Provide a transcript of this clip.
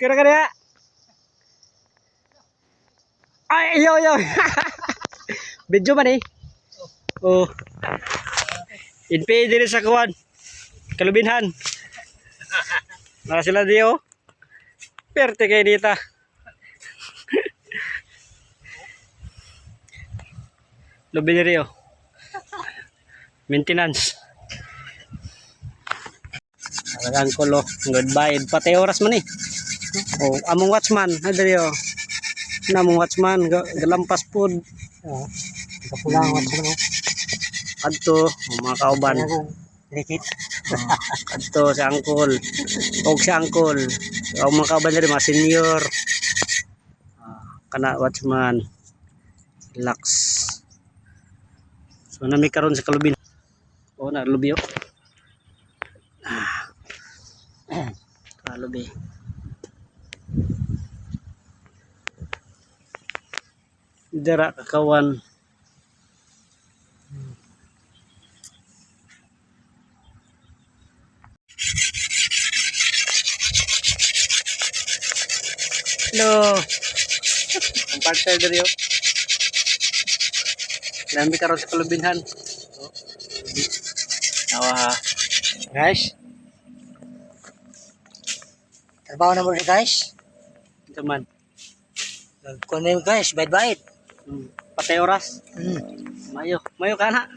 Kira kira. Ay, yo. Video man eh. Oh. Inpi diri sa kuwan. Kalubinhan. Naka sila diyo. Perte kay dita. Lubin diri oh. Maintenance. Ang kulo. Goodbye. Pati oras man eh. Oh, among watchman. Ay diri oh. Namong watchman. Galampas pod. Oh. Kapulang watchman oh. Adto mga kauban. Likit. Adto si angkol. Og si angkol. Ang mga kauban diri mga senior. Kana watchman. Relax. So nami karon sa kalubin. Oh na lubi oh. Kalubi. Dira kakawan. Hello. Ang partner diri oh. Nami karon sa kalubinhan. Awa. Guys, Trabaho na mo rin guys. ito man. Kung na guys, bait-bait. Patay oras. Mayo ka na.